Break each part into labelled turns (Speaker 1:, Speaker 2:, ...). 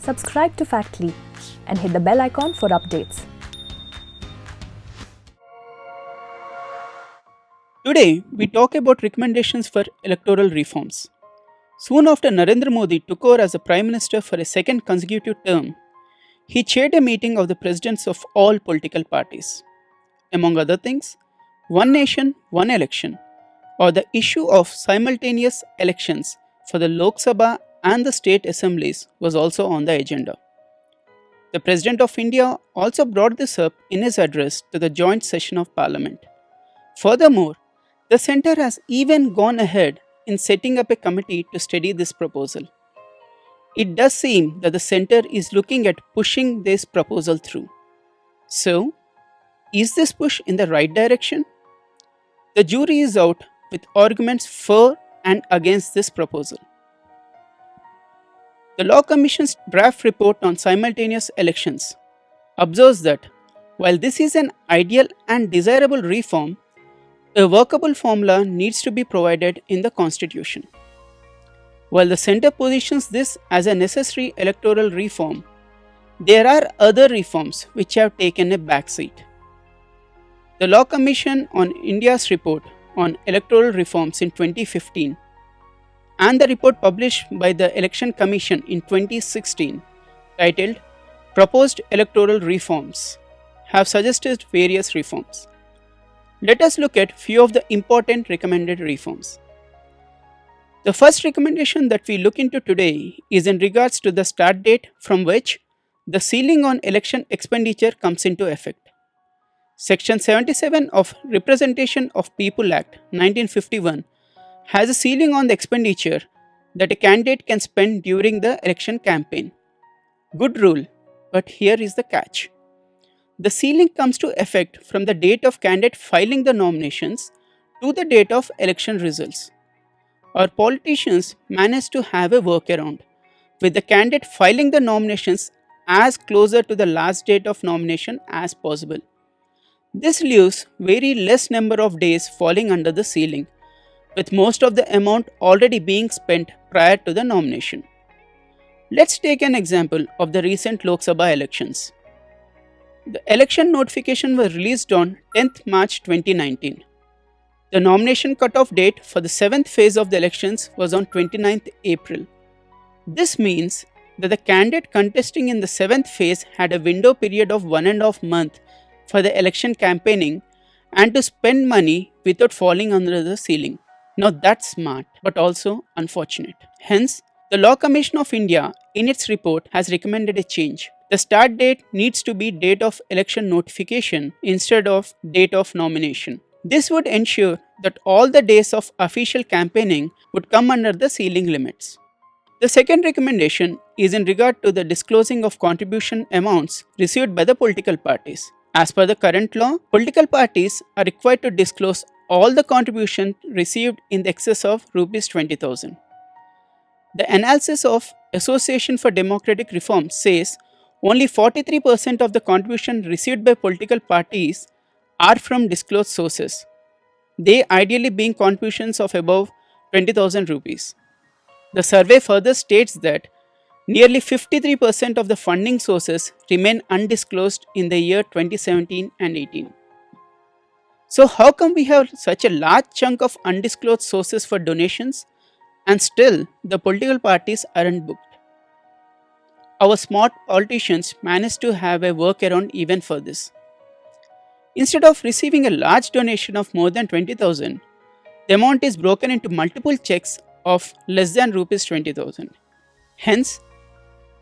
Speaker 1: subscribe to Factly and hit the bell icon for updates.
Speaker 2: Today, we talk about recommendations for electoral reforms. Soon after Narendra Modi took over as the Prime Minister for a second consecutive term, he chaired a meeting of the presidents of all political parties. Among other things, One Nation, One Election, or the issue of simultaneous elections for the Lok Sabha and the state assemblies was also on the agenda. The President of India also brought this up in his address to the joint session of Parliament. Furthermore, the centre has even gone ahead in setting up a committee to study this proposal. It does seem that the centre is looking at pushing this proposal through. So, is this push in the right direction? The jury is out with arguments for and against this proposal. The Law Commission's draft report on simultaneous elections observes that while this is an ideal and desirable reform, a workable formula needs to be provided in the Constitution. While the centre positions this as a necessary electoral reform, there are other reforms which have taken a backseat. The Law Commission on India's report on Electoral Reforms in 2015 and the report published by the Election Commission in 2016 titled Proposed Electoral Reforms have suggested various reforms. Let us look at few of the important recommended reforms. The first recommendation that we look into today is in regards to the start date from which the ceiling on election expenditure comes into effect. Section 77 of Representation of People Act 1951 has a ceiling on the expenditure that a candidate can spend during the election campaign. Good rule, but here is the catch. The ceiling comes to effect from the date of candidate filing the nominations to the date of election results. Our politicians manage to have a workaround, with the candidate filing the nominations as closer to the last date of nomination as possible. This leaves very less number of days falling under the ceiling, with most of the amount already being spent prior to the nomination. Let's take an example of the recent Lok Sabha elections. The election notification was released on 10th March 2019. The nomination cutoff date for the 7th phase of the elections was on 29th April. This means that the candidate contesting in the 7th phase had a window period of 1.5 months for the election campaigning and to spend money without falling under the ceiling. Now that's smart, but also unfortunate. Hence, the Law Commission of India in its report has recommended a change. The start date needs to be date of election notification instead of date of nomination. This would ensure that all the days of official campaigning would come under the ceiling limits. The second recommendation is in regard to the disclosing of contribution amounts received by the political parties. As per the current law, political parties are required to disclose all the contributions received in the excess of Rs 20,000. The analysis of Association for Democratic Reform says only 43% of the contribution received by political parties are from disclosed sources, they ideally being contributions of above 20,000 rupees. The survey further states that nearly 53% of the funding sources remain undisclosed in the year 2017 and 18. So how come we have such a large chunk of undisclosed sources for donations and still the political parties aren't booked? Our smart politicians managed to have a workaround even for this. Instead of receiving a large donation of more than 20,000, the amount is broken into multiple checks of less than Rs 20,000. Hence,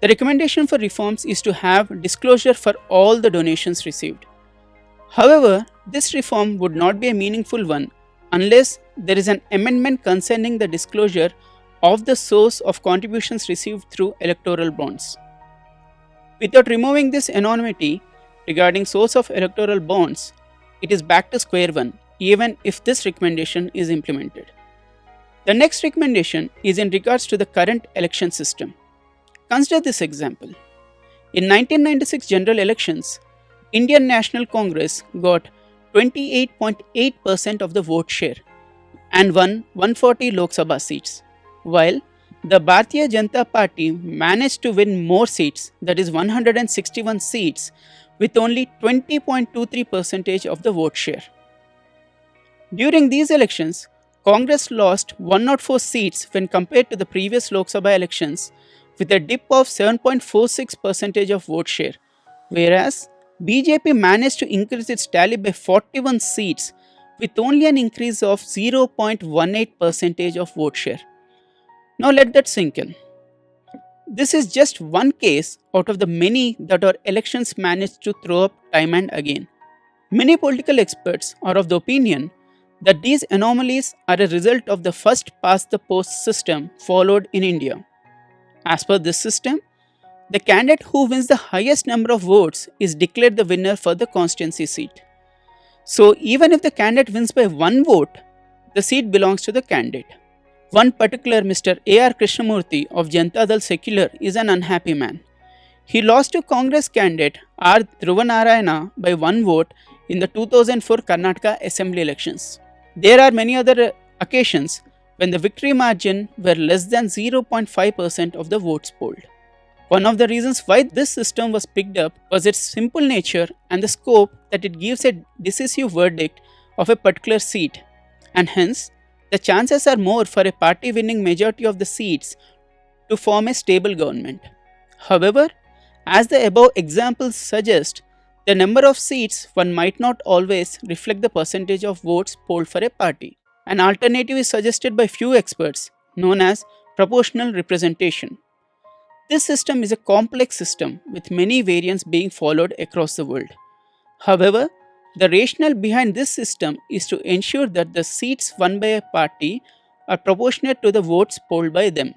Speaker 2: the recommendation for reforms is to have disclosure for all the donations received. However, this reform would not be a meaningful one unless there is an amendment concerning the disclosure of the source of contributions received through electoral bonds. Without removing this anonymity regarding source of electoral bonds, it is back to square one, even if this recommendation is implemented. The next recommendation is in regards to the current election system. Consider this example. In 1996 general elections, Indian National Congress got 28.8% of the vote share and won 140 Lok Sabha seats, while the Bharatiya Janata Party managed to win more seats, that is 161 seats, with only 20.23% of the vote share. During these elections, Congress lost 104 seats when compared to the previous Lok Sabha elections, with a dip of 7.46% of vote share, whereas BJP managed to increase its tally by 41 seats with only an increase of 0.18% of vote share. Now let that sink in. This is just one case out of the many that our elections managed to throw up time and again. Many political experts are of the opinion that these anomalies are a result of the first past the post system followed in India. As per this system, the candidate who wins the highest number of votes is declared the winner for the constituency seat. So even if the candidate wins by one vote, the seat belongs to the candidate. One particular Mr. A.R. Krishnamurthy of Janata Dal Secular is an unhappy man. He lost to Congress candidate R. Dhruvanarayana by one vote in the 2004 Karnataka Assembly elections. There are many other occasions when the victory margin were less than 0.5% of the votes polled. One of the reasons why this system was picked up was its simple nature and the scope that it gives a decisive verdict of a particular seat, and hence the chances are more for a party winning majority of the seats to form a stable government. However, as the above examples suggest, the number of seats one might not always reflect the percentage of votes polled for a party. An alternative is suggested by few experts, known as proportional representation. This system is a complex system with many variants being followed across the world. However, the rationale behind this system is to ensure that the seats won by a party are proportionate to the votes polled by them.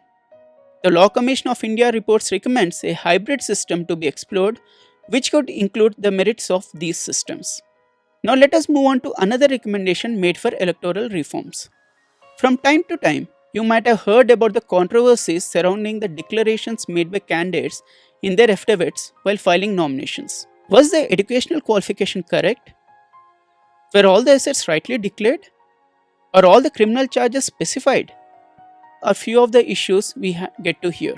Speaker 2: The Law Commission of India reports recommends a hybrid system to be explored, which could include the merits of these systems. Now let us move on to another recommendation made for electoral reforms. From time to time, you might have heard about the controversies surrounding the declarations made by candidates in their affidavits while filing nominations. Was the educational qualification correct? Were all the assets rightly declared? Are all the criminal charges specified? Are few of the issues we get to hear.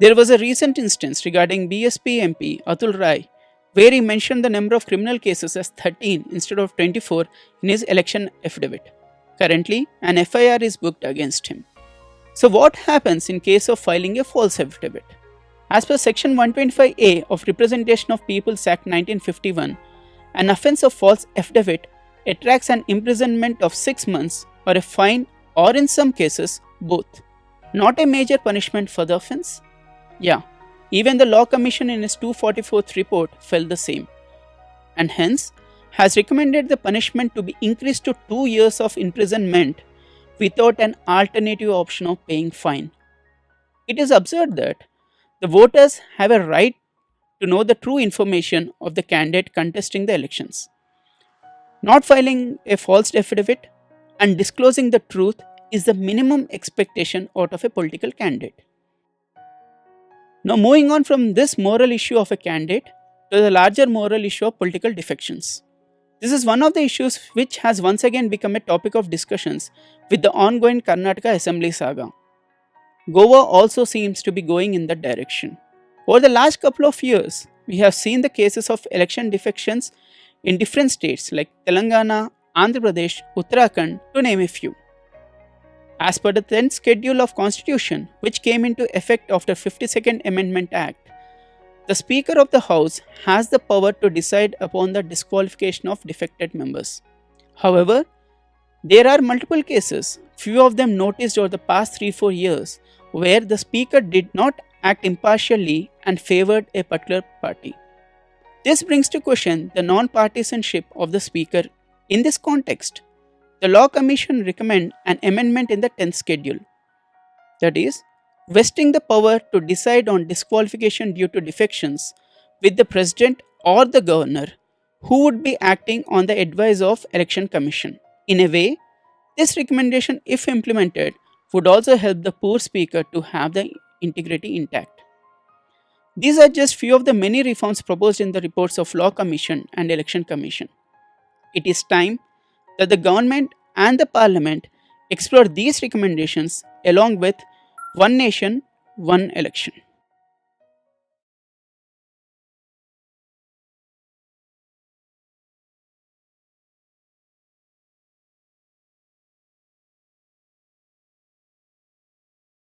Speaker 2: There was a recent instance regarding BSP MP Atul Rai, where he mentioned the number of criminal cases as 13 instead of 24 in his election affidavit. Currently, an FIR is booked against him. So what happens in case of filing a false affidavit? As per Section 125A of Representation of Peoples Act 1951, an offence of false affidavit attracts an imprisonment of 6 months or a fine, or in some cases, both. Not a major punishment for the offence? Yeah, even the Law Commission in its 244th report felt the same, and hence has recommended the punishment to be increased to 2 years of imprisonment without an alternative option of paying fine. It is absurd that the voters have a right to know the true information of the candidate contesting the elections. Not filing a false affidavit and disclosing the truth is the minimum expectation out of a political candidate. Now moving on from this moral issue of a candidate to the larger moral issue of political defections. This is one of the issues which has once again become a topic of discussions with the ongoing Karnataka Assembly saga. Goa also seems to be going in that direction. Over the last couple of years, we have seen the cases of election defections in different states like Telangana, Andhra Pradesh, Uttarakhand, to name a few. As per the 10th schedule of Constitution, which came into effect after 52nd Amendment Act, the Speaker of the House has the power to decide upon the disqualification of defected members. However, there are multiple cases, few of them noticed over the past 3-4 years, where the Speaker did not act impartially and favoured a particular party. This brings to question the non-partisanship of the Speaker. In this context, the Law Commission recommend an amendment in the 10th schedule, that is, vesting the power to decide on disqualification due to defections with the President or the Governor, who would be acting on the advice of Election Commission. In a way, this recommendation, if implemented, would also help the poor Speaker to have the integrity intact. These are just few of the many reforms proposed in the reports of Law Commission and Election Commission. It is time that the government and the Parliament explore these recommendations along with one nation, one election.